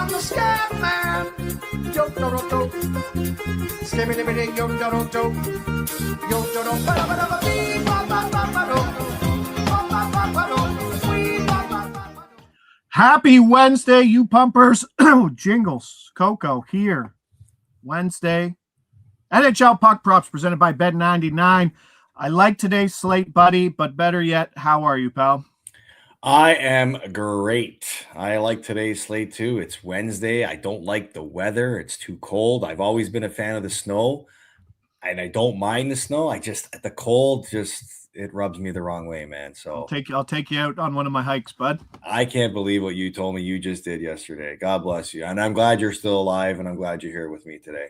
I'm the scat man. Yo, do, do, do. Slimmy, limmy, ding, yo, do, do, do. Yo, do, do, ba, ba, ba, bee, ba, ba, ba, ba, do. Ba, ba, ba, ba, do. Wee, ba, ba, ba, ba, do. Happy Wednesday, you pumpers. Jingles, Coco here. Wednesday. NHL Puck Props presented by Bet99. I like today's slate, buddy, but better yet, how are you, pal? I am great. I like today's slate too. It's Wednesday. I don't like the weather. It's too cold. I've always been a fan of the snow, and I don't mind the snow. The cold it rubs me the wrong way, man. So I'll take you out on one of my hikes, bud. I can't believe what you told me you just did yesterday. God bless you. And I'm glad you're still alive, and I'm glad you're here with me today.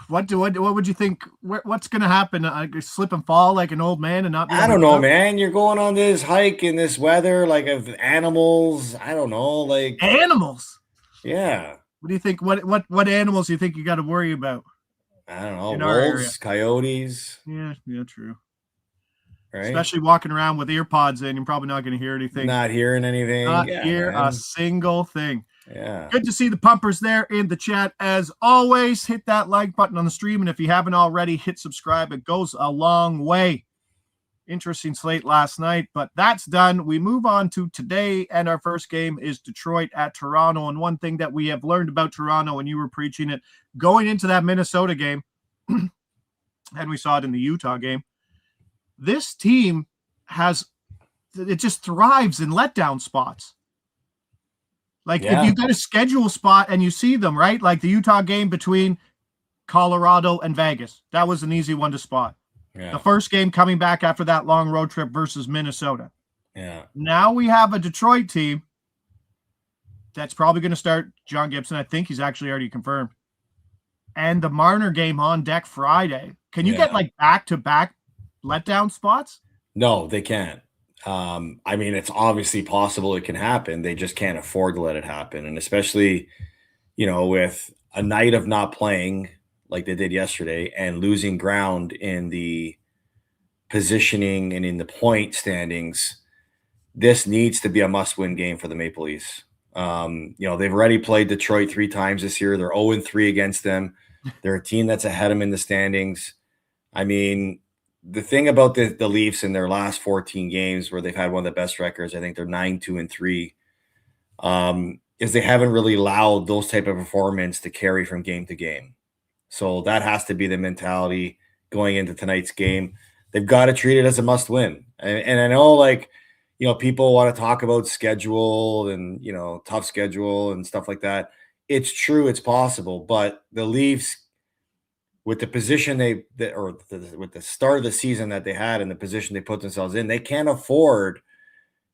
What would you think? What's going to happen? Slip and fall like an old man and not? I don't know, man. You're going on this hike in this weather, like of animals. I don't know, like animals. Yeah. What do you think? What animals do you think you got to worry about? I don't know. Wolves, coyotes. Yeah, true. Right. Especially walking around with ear pods in, you're probably not going to hear anything. Not hearing anything. Not hear a single thing. Yeah. Good to see the pumpers there in the chat. As always, hit that like button on the stream. And if you haven't already, hit subscribe. It goes a long way. Interesting slate last night, but that's done. We move on to today. And our first game is Detroit at Toronto. And one thing that we have learned about Toronto, and you were preaching it going into that Minnesota game, and we saw it in the Utah game, this team just thrives in letdown spots. Like if you got a schedule spot and you see them, right? Like the Utah game between Colorado and Vegas. That was an easy one to spot. Yeah. The first game coming back after that long road trip versus Minnesota. Yeah. Now we have a Detroit team that's probably going to start John Gibson. I think he's actually already confirmed. And the Marner game on deck Friday. Can you get like back-to-back letdown spots? No, they can't. I mean, it's obviously possible it can happen. They just can't afford to let it happen. And especially, with a night of not playing like they did yesterday and losing ground in the positioning and in the point standings, this needs to be a must-win game for the Maple Leafs. They've already played Detroit 3 times this year. They're 0-3 against them. They're a team that's ahead of them in the standings. I mean, the thing about the Leafs in their last 14 games where they've had one of the best records, I think they're 9-2-3, is they haven't really allowed those type of performance to carry from game to game. So that has to be the mentality going into tonight's game. They've got to treat it as a must win. And I know people want to talk about schedule and, tough schedule and stuff like that. It's true. It's possible, but the Leafs, with the position with the start of the season that they had and the position they put themselves in, they can't afford,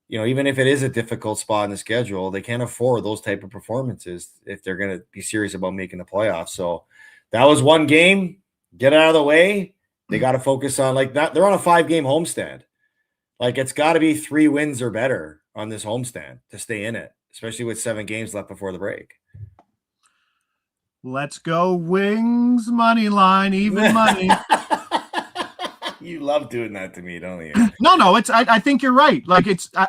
even if it is a difficult spot in the schedule, they can't afford those type of performances if they're going to be serious about making the playoffs. So that was one game. Get it out of the way. They got to focus on that. They're on a 5-game homestand. It's got to be 3 wins or better on this homestand to stay in it, especially with 7 games left before the break. Let's go Wings money line, even money. You love doing that to me, don't you? No, I think you're right.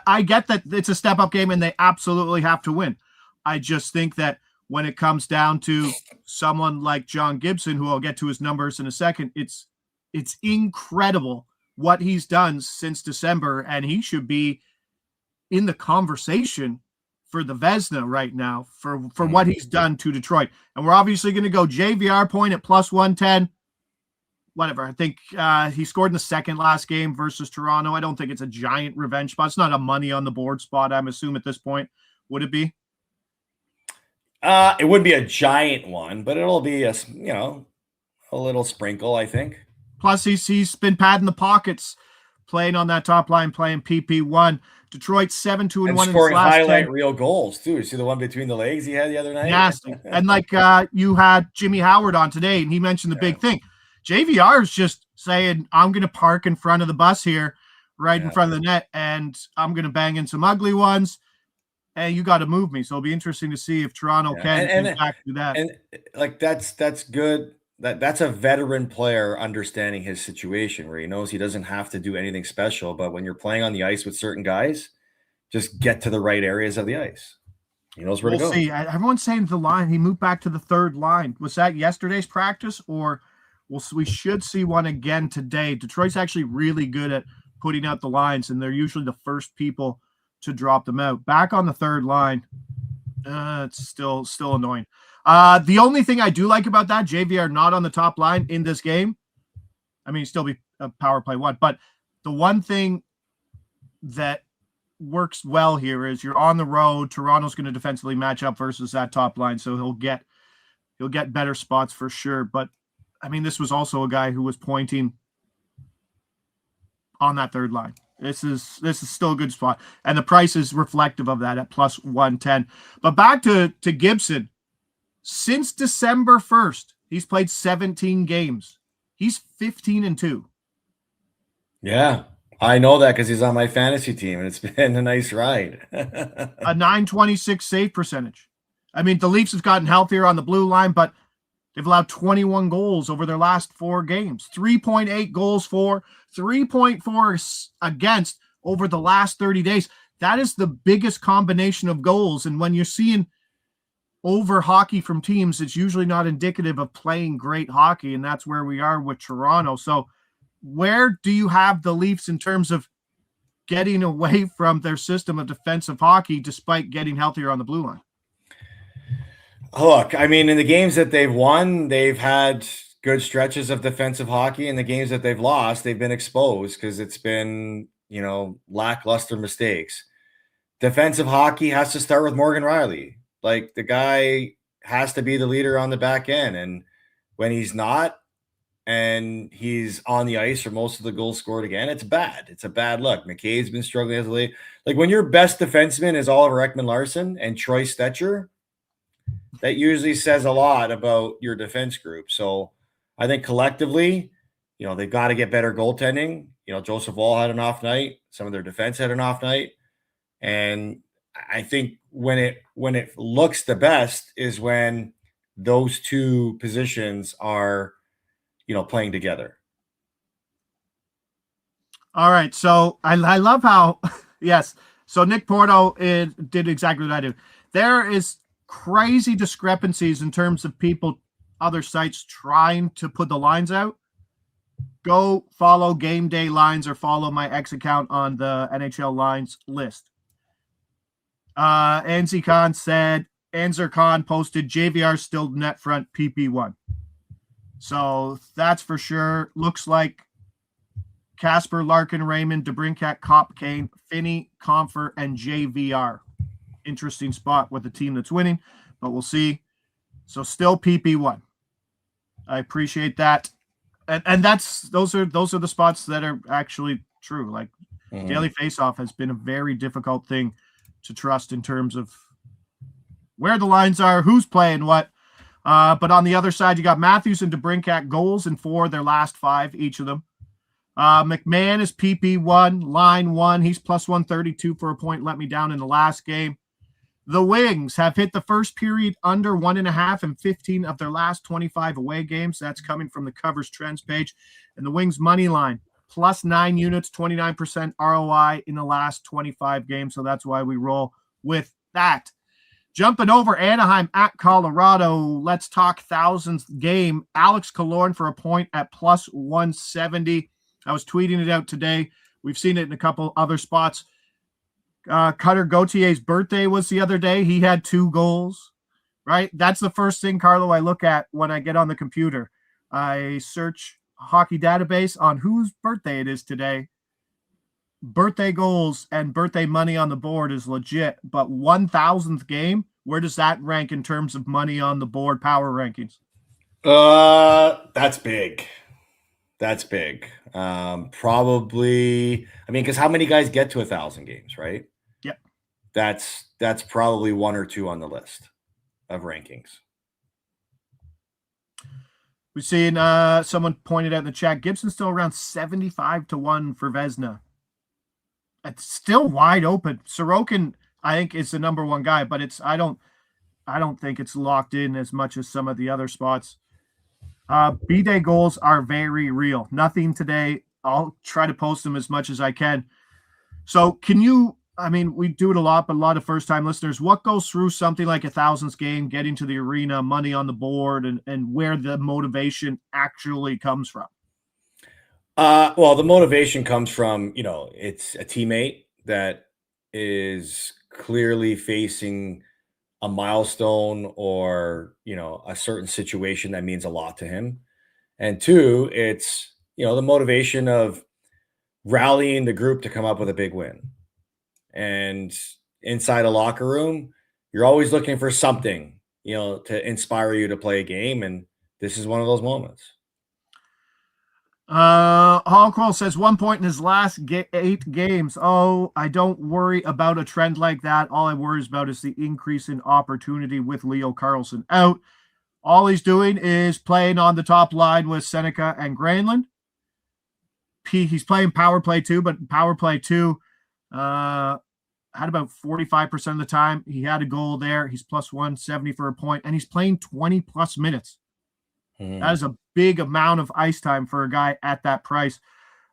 I get that it's a step up game and they absolutely have to win. I just think that when it comes down to someone like John Gibson, who I'll get to his numbers in a second, it's incredible what he's done since December, and he should be in the conversation for the Vezina right now for what he's done to Detroit. And we're obviously going to go JVR point at +110. Whatever. I think he scored in the second last game versus Toronto. I don't think it's a giant revenge spot. It's not a money on the board spot, I'm assuming at this point. Would it be? It wouldn't be a giant one, but it'll be a little sprinkle, I think. Plus, he's been padding the pockets, playing on that top line, playing PP1. Detroit 7-2-1 and scoring highlight reel goals too. See the one between the legs he had the other night? Nasty. And you had Jimmy Howard on today, and he mentioned the big thing. JVR is just saying, I'm going to park in front of the bus here, right in front of the net, and I'm going to bang in some ugly ones, and you got to move me. So it'll be interesting to see if Toronto can in fact do that. And that's good. That's a veteran player understanding his situation where he knows he doesn't have to do anything special. But when you're playing on the ice with certain guys, just get to the right areas of the ice. He knows where to We'll go. see. Everyone's saying the line, he moved back to the third line. Was that yesterday's practice, or we should see one again today? Detroit's actually really good at putting out the lines, and they're usually the first people to drop them out. Back on the third line, it's still annoying. The only thing I do like about that, JVR not on the top line in this game. I mean, he'd still be a power play one, but the one thing that works well here is you're on the road. Toronto's going to defensively match up versus that top line, so he'll get better spots for sure. But I mean, this was also a guy who was pointing on that third line. This is still a good spot, and the price is reflective of that at plus 110. But back to Gibson. Since December 1st, he's played 17 games. He's 15-2. Yeah, I know that because he's on my fantasy team, and it's been a nice ride. A 926 save percentage. I mean, the Leafs have gotten healthier on the blue line, but they've allowed 21 goals over their last 4 games. 3.8 goals for, 3.4 against over the last 30 days. That is the biggest combination of goals. And when you're seeing over hockey from teams, it's usually not indicative of playing great hockey, and that's where we are with Toronto. So where do you have the Leafs in terms of getting away from their system of defensive hockey despite getting healthier on the blue line? Look, I mean, in the games that they've won, they've had good stretches of defensive hockey. In the games that they've lost, they've been exposed because it's been, lackluster mistakes. Defensive hockey has to start with Morgan Rielly. Like, the guy has to be the leader on the back end. And when he's not, and he's on the ice for most of the goals scored again, it's bad. It's a bad look. McKay's been struggling as of late. Like, when your best defenseman is Oliver Ekman-Larsson and Troy Stetcher, that usually says a lot about your defense group. So I think collectively, they've got to get better goaltending. Joseph Woll had an off night. Some of their defense had an off night. And I think when it looks the best is when those two positions are, playing together. All right. So I love how, yes. So Nick Porto did exactly what I do. There is crazy discrepancies in terms of people, other sites trying to put the lines out. Go follow Game Day Lines or follow my X account on the NHL Lines list. Anzi Khan said, Anzer Khan posted JVR still net front PP1. So that's for sure. Looks like Casper, Larkin, Raymond, DeBrincat, Kopp, Kane, Finney, Comfer, and JVR. Interesting spot with the team that's winning, but we'll see. So still PP1. I appreciate that. And those are the spots that are actually true. Like daily faceoff has been a very difficult thing to trust in terms of where the lines are, who's playing what. But on the other side, you got Matthews and DeBrincat goals in 4 of their last 5, each of them. McMahon is PP1, line 1. He's plus 132 for a point. Let me down in the last game. The Wings have hit the first period under 1.5 in 15 of their last 25 away games. That's coming from the Covers Trends page. And the Wings money line, plus 9 units, 29% ROI in the last 25 games. So that's why we roll with that. Jumping over Anaheim at Colorado, let's talk thousandth game. Alex Killorn for a point at plus 170. I was tweeting it out today. We've seen it in a couple other spots. Cutter Gautier's birthday was the other day. He had 2 goals, right? That's the first thing, Carlo, I look at when I get on the computer. I search hockey database on whose birthday it is today. Birthday goals and birthday money on the board is legit, but 1,000th game, where does that rank in terms of money on the board power rankings? That's big. That's big. Probably, because how many guys get to 1,000 games, right? Yep. That's probably 1 or 2 on the list of rankings. We've seen someone pointed out in the chat, Gibson's still around 75-1 for Vezina. It's still wide open. Sorokin, I think, is the number 1 guy, but I don't think it's locked in as much as some of the other spots. B-Day goals are very real. Nothing today. I'll try to post them as much as I can. So can you I mean, we do it a lot, but a lot of first-time listeners, what goes through something like a thousands game, getting to the arena, money on the board, and where the motivation actually comes from? Well, the motivation comes from, it's a teammate that is clearly facing a milestone or, a certain situation that means a lot to him. And two, it's, the motivation of rallying the group to come up with a big win. And inside a locker room, you're always looking for something, to inspire you to play a game. And this is one of those moments. Hall says 1 point in his last 8 games. Oh, I don't worry about a trend like that. All I worry about is the increase in opportunity with Leo Carlsson out. All he's doing is playing on the top line with Seneca and Granlund. He's playing power play too, but power play two had about 45% of the time. He had a goal there. He's plus 170 for a point, and he's playing 20 plus minutes. That is a big amount of ice time for a guy at that price.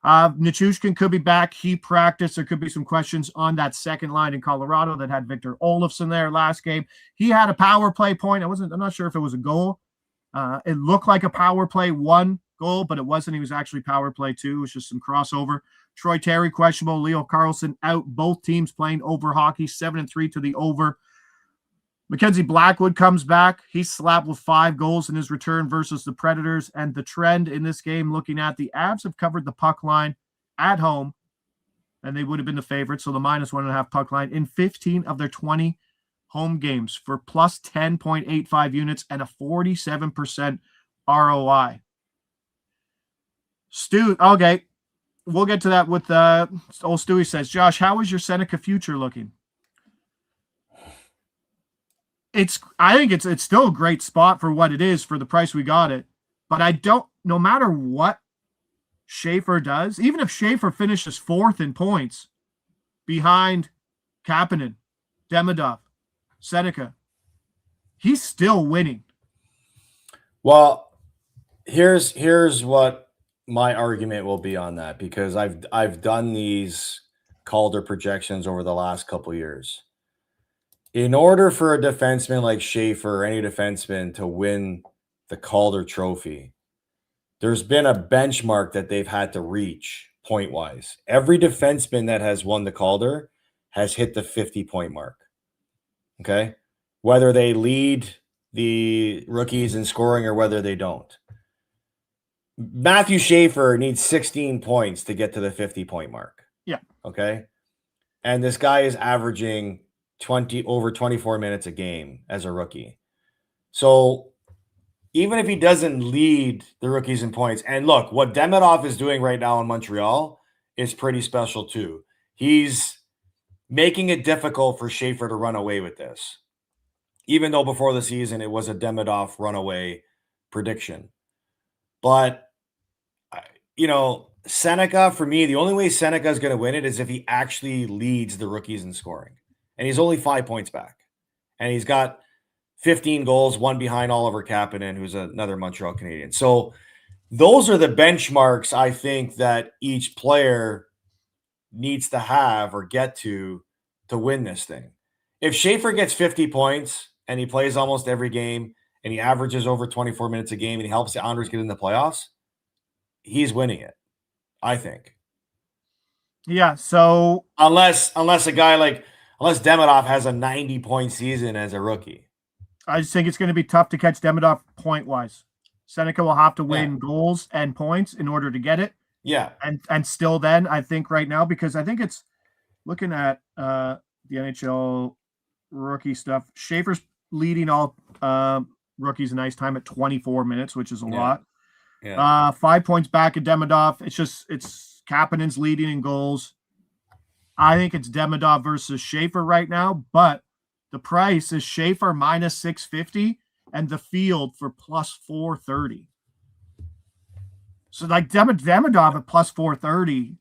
Nichushkin could be back. He practiced. There could be some questions on that second line in Colorado that had Victor Olofsson there last game. He had a power play point. I'm not sure if it was a goal. It looked like a power play 1 goal, but it wasn't. He was actually power play 2. It was just some crossover. Troy Terry questionable. Leo Carlsson out. Both teams playing over hockey. 7-3 to the over. Mackenzie Blackwood comes back. He's slapped with 5 goals in his return versus the Predators. And the trend in this game, looking at the Avs have covered the puck line at home, and they would have been the favorites. So the -1.5 puck line in 15 of their 20 home games for plus 10.85 units and a 47% ROI. Stu, okay, we'll get to that with old Stewie says, Josh, how is your Seneca future looking? I think it's still a great spot for what it is for the price we got it. But no matter what Schaefer does, even if Schaefer finishes 4th in points behind Kapanen, Demidov, Seneca, he's still winning. Well, here's what my argument will be on that, because I've done these Calder projections over the last couple of years. In order for a defenseman like Schaefer or any defenseman to win the Calder Trophy, there's been a benchmark that they've had to reach point-wise. Every defenseman that has won the Calder has hit the 50-point mark. Okay? Whether they lead the rookies in scoring or whether they don't. Matthew Schaefer needs 16 points to get to the 50-point mark. Yeah. Okay? And this guy is averaging over 24 minutes a game as a rookie. So even if he doesn't lead the rookies in points, and look, what Demidov is doing right now in Montreal is pretty special too. He's making it difficult for Schaefer to run away with this. Even though before the season it was a Demidov runaway prediction. But, Seneca, for me, the only way Seneca is going to win it is if he actually leads the rookies in scoring. And he's only 5 points back. And he's got 15 goals, 1 behind Oliver Kapanen, who's another Montreal Canadian. So those are the benchmarks I think that each player needs to have or get to win this thing. If Schaefer gets 50 points and he plays almost every game and he averages over 24 minutes a game and he helps the Islanders get in the playoffs, he's winning it, I think. Yeah, so unless Demidov has a 90-point season as a rookie. I just think it's going to be tough to catch Demidov point-wise. Seneca will have to win goals and points in order to get it. Yeah. And still then, I think right now, because I think it's looking at the NHL rookie stuff, Schaefer's leading all rookies in ice time at 24 minutes, which is a lot. Yeah. 5 points back at Demidov. It's Kapanen's leading in goals. I think it's Demidov versus Schaefer right now, but the price is Schaefer minus 650 and the field for plus 430. So like Demidov at plus 430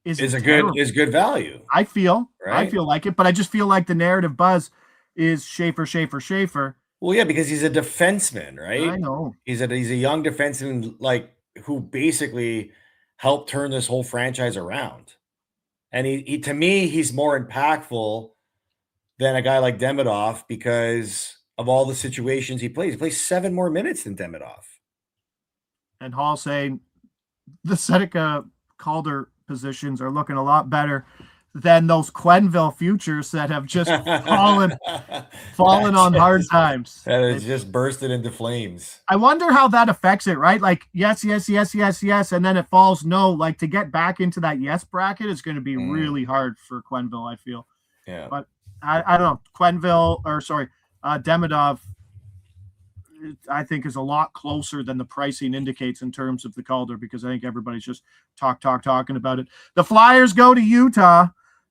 is good value. I feel like it, but I just feel like the narrative buzz is Schaefer. Well, yeah, because he's a defenseman, right? I know. He's a young defenseman, like, who basically helped turn this whole franchise around. And he to me, he's more impactful than a guy like Demidov because of all the situations he plays. He plays 7 more minutes than Demidov. And Hall saying the Seneca Calder positions are looking a lot better than those Quenneville futures that have just fallen on hard times. That has just bursted into flames. I wonder how that affects it, right? Like, yes, and then it falls no. Like, to get back into that yes bracket is going to be really hard for Quenneville, I feel. Yeah. But I don't know. Demidov, I think, is a lot closer than the pricing indicates in terms of the Calder, because I think everybody's just talking about it. The Flyers go to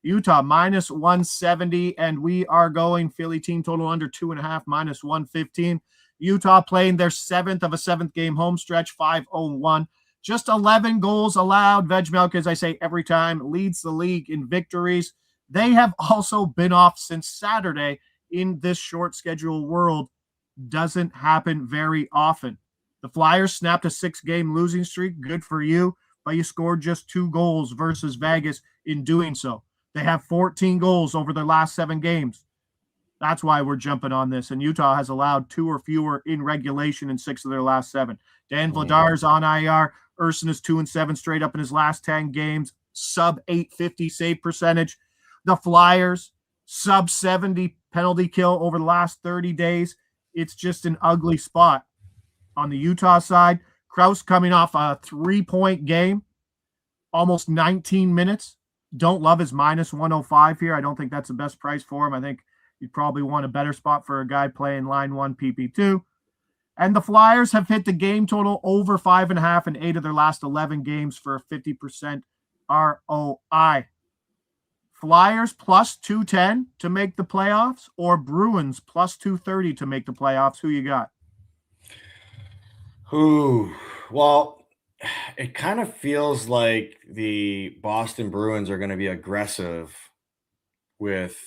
Utah minus 170, and we are going Philly team total under 2.5 minus 115. Utah playing their 7th of a 7th game home stretch, 5-0-1. Just 11 goals allowed. Veg Milk, as I say every time, leads the league in victories. They have also been off since Saturday in this short schedule world. Doesn't happen very often. The Flyers snapped a 6-game losing streak. Good for you, but you scored just 2 goals versus Vegas in doing so. They have 14 goals over their last 7 games. That's why we're jumping on this. And Utah has allowed 2 or fewer in regulation in 6 of their last 7. Dan Vladar's on IR. Urson is 2-7 straight up in his last 10 games. Sub 850 save percentage. The Flyers, sub 70 penalty kill over the last 30 days. It's just an ugly spot. On the Utah side, Krause coming off a 3-point game, almost 19 minutes. Don't love his minus 105 here. I don't think that's the best price for him. I think you'd probably want a better spot for a guy playing line 1 PP2. And the Flyers have hit the game total over 5.5 in 8 of their last 11 games for a 50% ROI. Flyers plus 210 to make the playoffs, or Bruins plus 230 to make the playoffs? Who you got? Well, it kind of feels like the Boston Bruins are going to be aggressive with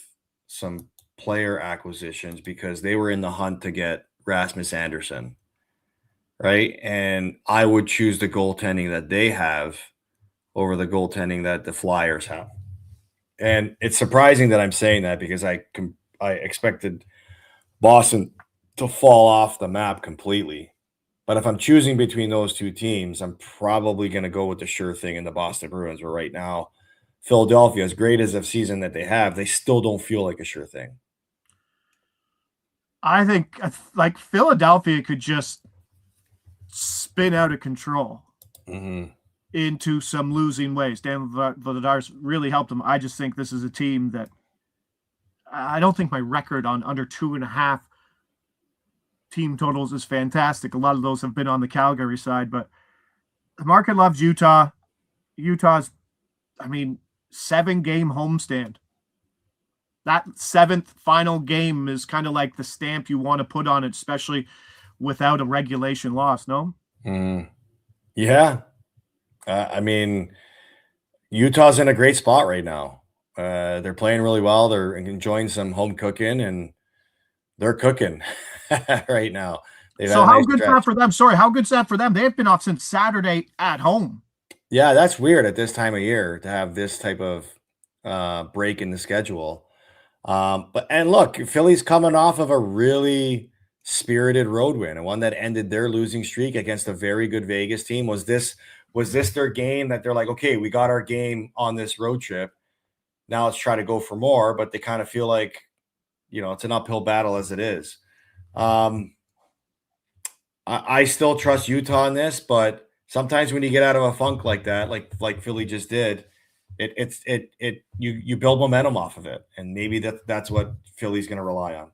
some player acquisitions because they were in the hunt to get Rasmus Andersson, right? And I would choose the goaltending that they have over the goaltending that the Flyers have. And it's surprising that I'm saying that because I expected Boston to fall off the map completely. But if I'm choosing between those 2 teams, I'm probably going to go with the sure thing in the Boston Bruins, where right now, Philadelphia, as great as a season that they have, they still don't feel like a sure thing. I think like Philadelphia could just spin out of control into some losing ways. Dan Vladar's really helped them. I just think this is a team that I don't think my record on under 2.5 team totals is fantastic. A lot of those have been on the Calgary side, but the market loves Utah. Utah's, 7-game homestand. That 7th final game is kind of like the stamp you want to put on it, especially without a regulation loss, no? Yeah. Utah's in a great spot right now. They're playing really well. They're enjoying some home cooking, and they're cooking right now. So how good's that for them? Sorry, how good's that for them? They've been off since Saturday at home. Yeah, that's weird at this time of year to have this type of break in the schedule. And look, Philly's coming off of a really spirited road win, and one that ended their losing streak against a very good Vegas team. Was this their game that they're like, okay, we got our game on this road trip, now let's try to go for more? But they kind of feel like, it's an uphill battle as it is. I still trust Utah in this, but sometimes when you get out of a funk like that, like Philly just did, you build momentum off of it, and maybe that's what Philly's going to rely on.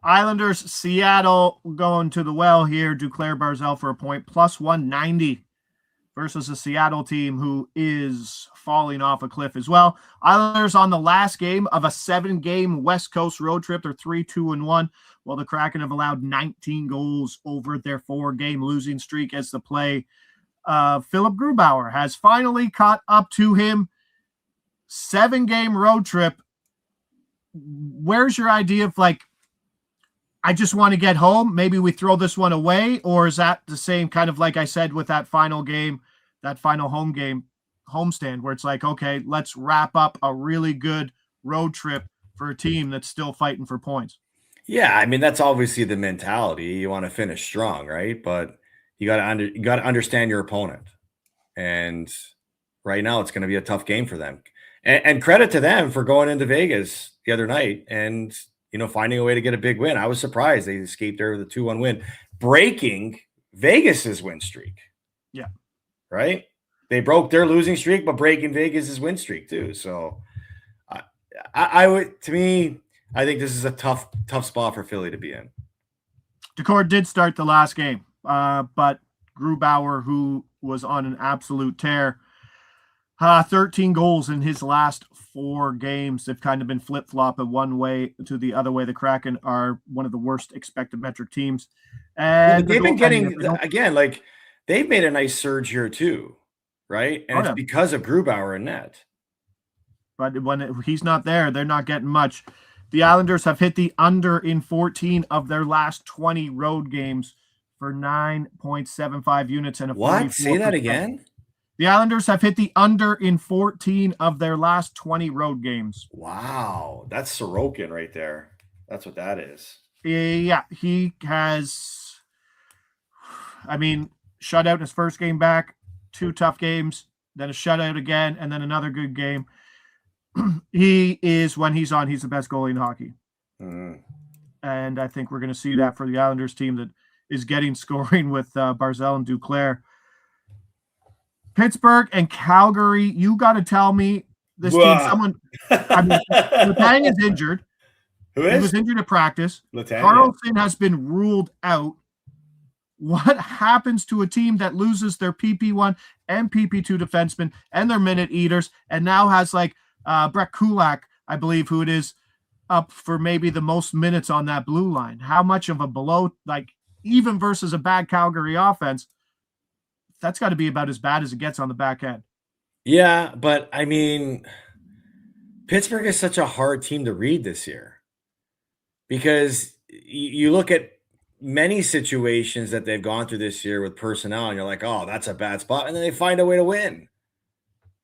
Islanders, Seattle going to the well here. Duclair Barzal for a point, plus 190 versus a Seattle team who is falling off a cliff as well. Islanders on the last game of a 7-game West Coast road trip. They're 3-2-1, while the Kraken have allowed 19 goals over their 4-game losing streak as the play Philip Grubauer has finally caught up to him. 7-game road trip. Where's your idea of I just want to get home? Maybe we throw this one away, or is that the same kind of like I said with that final game, that final home game? homestand where it's like, okay, let's wrap up a really good road trip for a team that's still fighting for points. Yeah, I mean that's obviously the mentality. You want to finish strong, right? But you got to understand your opponent. And right now it's going to be a tough game for them. And credit to them for going into Vegas the other night and finding a way to get a big win. I was surprised they escaped there with a 2-1 win, breaking Vegas's win streak. Yeah. Right? They broke their losing streak, but breaking Vegas's win streak too. So I would, to me, I think this is a tough spot for Philly to be in. Decor did start the last game, but Grubauer, who was on an absolute tear, 13 goals in his last 4 games. They've kind of been flip-flopping one way to the other way. The Kraken are one of the worst expected metric teams. And they've been getting, again, like they've made a nice surge here too, right? And it's because of Grubauer and net. But when he's not there, they're not getting much. The Islanders have hit the under in 14 of their last 20 road games for 9.75 units and a 44%. What? Say that again? The Islanders have hit the under in 14 of their last 20 road games. Wow. That's Sorokin right there. That's what that is. Yeah, he has, shutout in his first game back, 2 tough games, then a shutout again, and then another good game. He is, when he's on, he's the best goalie in hockey. Mm-hmm. And I think we're going to see that for the Islanders team that is getting scoring with Barzal and Duclair. Pittsburgh and Calgary, you got to tell me this team, Letang is injured. Who is? He was injured at practice. Letang, Carlson has been ruled out. What happens to a team that loses their PP1 and PP2 defensemen and their minute eaters and now has Brett Kulak, I believe, who it is, up for maybe the most minutes on that blue line? How much of a below, even versus a bad Calgary offense, that's got to be about as bad as it gets on the back end. Yeah, but Pittsburgh is such a hard team to read this year because you look at many situations that they've gone through this year with personnel and you're like, oh, that's a bad spot. And then they find a way to win,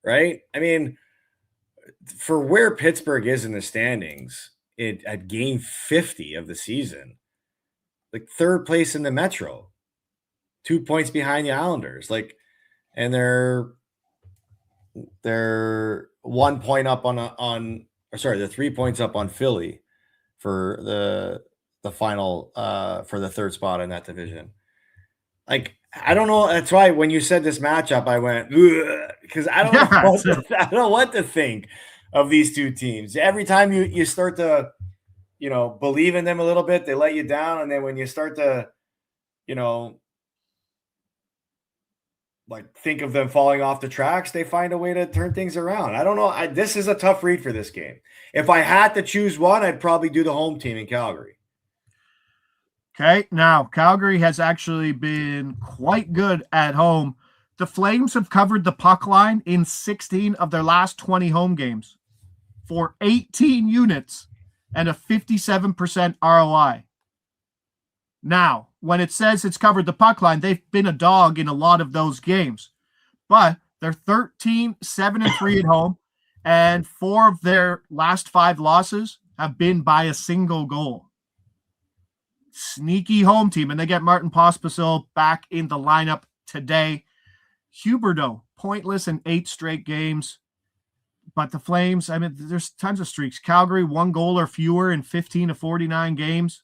right? For where Pittsburgh is in the standings at game 50 of the season, third place in the Metro, 2 points behind the Islanders, and they're 1 point up they're 3 points up on Philly for the final for the third spot in that division. I don't know. That's why when you said this matchup, I went because I don't know what to think of these two teams. Every time you start to believe in them a little bit, they let you down, and then when you start to think of them falling off the tracks, they find a way to turn things around. I don't know. This is a tough read for this game. If I had to choose one, I'd probably do the home team in Calgary. Okay, now Calgary has actually been quite good at home. The Flames have covered the puck line in 16 of their last 20 home games for 18 units and a 57% ROI. Now, when it says it's covered the puck line, they've been a dog in a lot of those games. But they're 13-7-3 at home, and 4 of their last 5 losses have been by a single goal. Sneaky home team, and they get Martin Pospisil back in the lineup today. Huberdeau, pointless in 8 straight games. But the Flames, there's tons of streaks. Calgary, 1 goal or fewer in 15 of 49 games.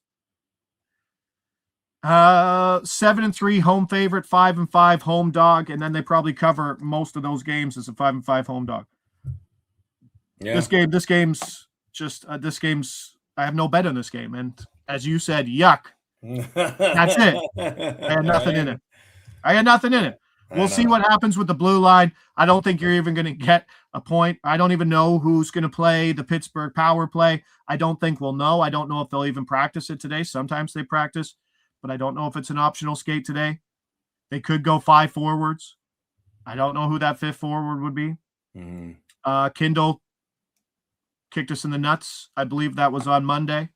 7-3 home favorite, 5-5 home dog, and then they probably cover most of those games as a 5-5 home dog. Yeah. This game's I have no bet on this game, and as you said, yuck. That's it. I had nothing in it. We'll see what happens with the blue line. I don't think you're even going to get a point. I don't even know who's going to play the Pittsburgh power play. I don't think we'll know. I don't know if they'll even practice it today. Sometimes they practice, but I don't know if it's an optional skate today. They could go 5 forwards. I don't know who that 5th forward would be. Mm-hmm. Kindle kicked us in the nuts. I believe that was on Monday.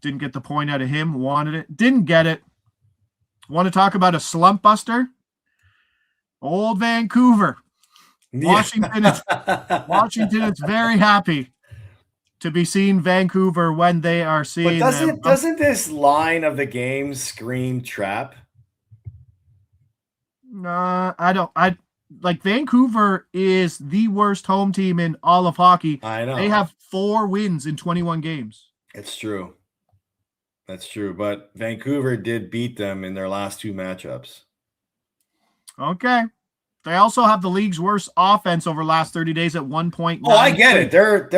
Didn't get the point out of him. Wanted it. Didn't get it. Want to talk about a slump buster? Old Vancouver. Washington is very happy to be seeing Vancouver when they are seeing them. Doesn't this line of the game scream trap? I like Vancouver is the worst home team in all of hockey. I know. They have 4 wins in 21 games. It's true. That's true. But Vancouver did beat them in their last 2 matchups. Okay. They also have the league's worst offense over the last 30 days at 1.9. Oh, I get it. They're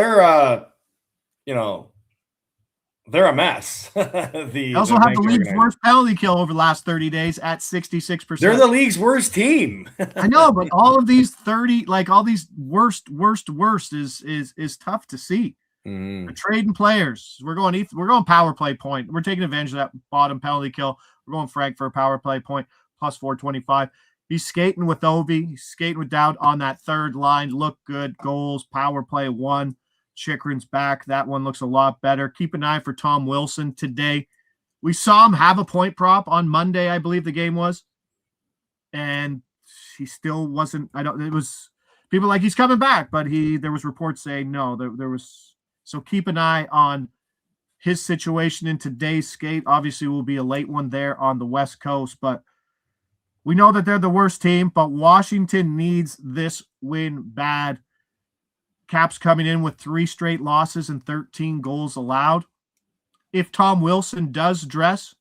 they're a mess. They also have the league's worst penalty kill over the last 30 days at 66%. They're the league's worst team. I know, but all of these all these worst is tough to see. Mm-hmm. We're trading players. We're going power play point. We're taking advantage of that bottom penalty kill. We're going Frank for a power play point plus 425. He's skating with Ovi. He's skating with Dowd on that third line. Look good. Goals, power play 1. Chikrin's back. That one looks a lot better. Keep an eye for Tom Wilson today. We saw him have a point prop on Monday, I believe the game was. And he still wasn't. It was people like he's coming back, but there was reports saying no. There was. So keep an eye on his situation in today's skate. Obviously, will be a late one there on the West Coast, but we know that they're the worst team, but Washington needs this win bad. Caps coming in with 3 straight losses and 13 goals allowed. If Tom Wilson does dress,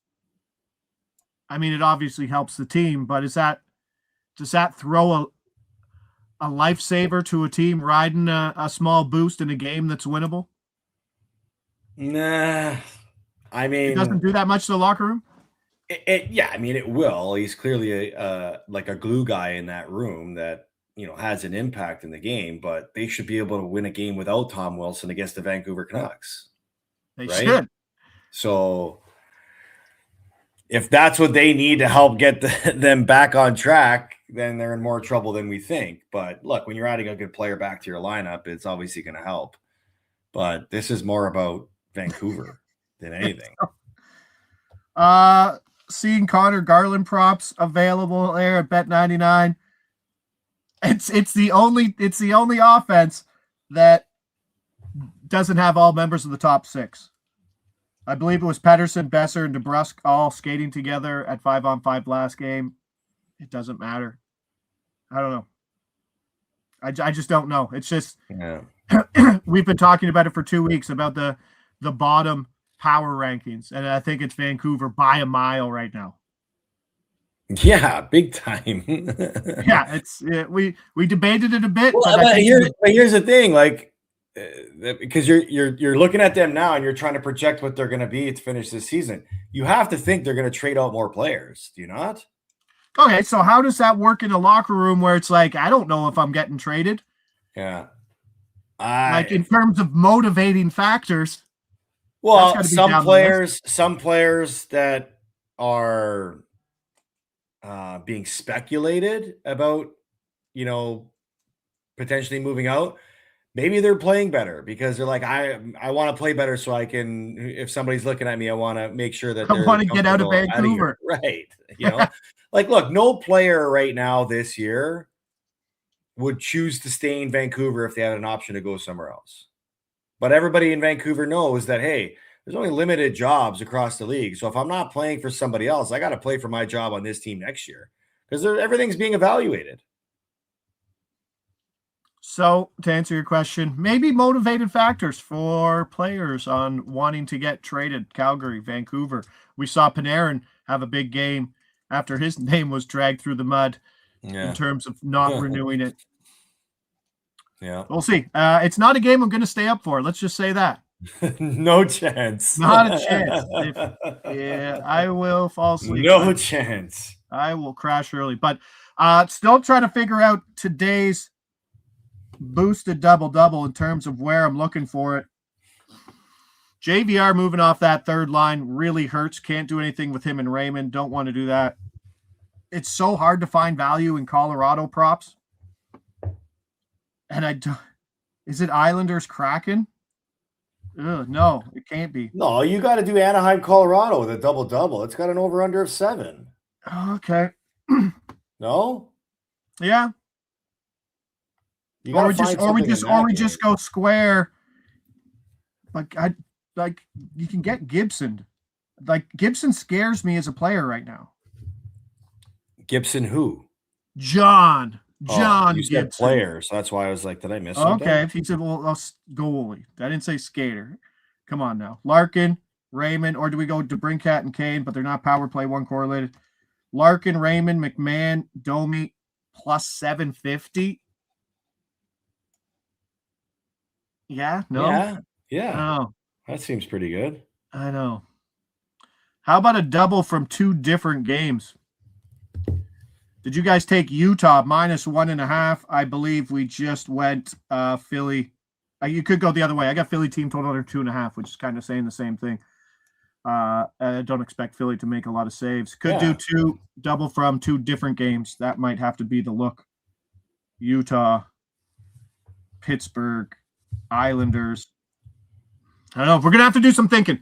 I mean, it obviously helps the team, but does that throw a lifesaver to a team riding a small boost in a game that's winnable? Nah. I mean, it doesn't do that much to the locker room? Yeah, I mean, it will. He's clearly like a glue guy in that room that, has an impact in the game, but they should be able to win a game without Tom Wilson against the Vancouver Canucks. They should. So if that's what they need to help get them back on track, then they're in more trouble than we think. But look, when you're adding a good player back to your lineup, it's obviously going to help. But this is more about Vancouver than anything. Seeing Connor Garland props available there at Bet99. It's the only offense that doesn't have all members of the top 6. I believe it was Pettersson, Besser, and DeBrusk all skating together at 5-on-5 last game. It doesn't matter. I don't know. I just don't know. It's just we've been talking about it for 2 weeks about the bottom power rankings, and I think it's Vancouver by a mile right now. Yeah, big time. Yeah, we debated it a bit. Well, but here's the thing, like, because you're looking at them now and you're trying to project what they're going to be to finish this season. You have to think they're going to trade out more players. Do you not? Okay, so how does that work in a locker room where it's like, I don't know if I'm getting traded? Yeah. Like in terms of motivating factors. Well, some players that are being speculated about, potentially moving out. Maybe they're playing better because they're like, I want to play better so I can, if somebody's looking at me, I want to make sure that I want to get out of Vancouver. Right. Like, look, no player right now this year would choose to stay in Vancouver if they had an option to go somewhere else. But everybody in Vancouver knows that, hey, there's only limited jobs across the league. So if I'm not playing for somebody else, I got to play for my job on this team next year because everything's being evaluated. So to answer your question, maybe motivated factors for players on wanting to get traded. Calgary, Vancouver. We saw Panarin have a big game after his name was dragged through the mud in terms of not renewing it. Yeah. We'll see. It's not a game I'm going to stay up for. Let's just say that. No chance. Not a chance. I will fall asleep. No chance. I will crash early. But still trying to figure out today's boosted double-double in terms of where I'm looking for it. JVR moving off that third line really hurts. Can't do anything with him and Raymond. Don't want to do that. It's so hard to find value in Colorado props. And is it Islanders Kraken? No, it can't be. No, you got to do Anaheim, Colorado with a double-double. It's got an over-under of 7. Okay. No? Yeah. Or we just go square. You can get Gibson. Like Gibson scares me as a player right now. Gibson who? John you Gibson. said player, so that's why I was like, did I miss something? Okay, if he said, well, goalie. I didn't say skater. Come on now. Larkin, Raymond, or do we go DeBrincat and Kane, but they're not power play one correlated? Larkin, Raymond, McMahon, Domi, plus 750. Yeah, no? Yeah. Oh, That seems pretty good. I know. How about a double from two different games? Did you guys take Utah minus 1.5? I believe we just went Philly. You could go the other way. I got Philly team total under 2.5, which is kind of saying the same thing. I don't expect Philly to make a lot of saves. Could do two double from two different games. That might have to be the look. Utah, Pittsburgh, Islanders. I don't know. We're going to have to do some thinking.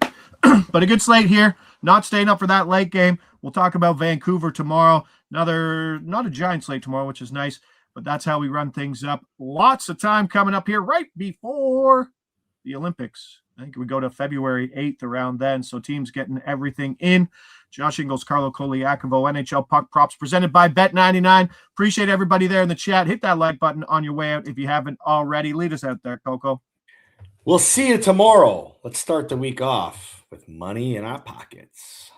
But a good slate here. Not staying up for that late game. We'll talk about Vancouver tomorrow. Not a giant slate tomorrow, which is nice. But that's how we run things up. Lots of time coming up here right before the Olympics. I think we go to February 8th around then. So teams getting everything in. Josh Inglis, Carlo, Colaiacovo, NHL Puck Props presented by Bet99. Appreciate everybody there in the chat. Hit that like button on your way out if you haven't already. Lead us out there, Coco. We'll see you tomorrow. Let's start the week off with money in our pockets.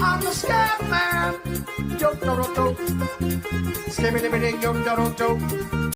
I'm the scat man. Yo, do, do, do. Skimming,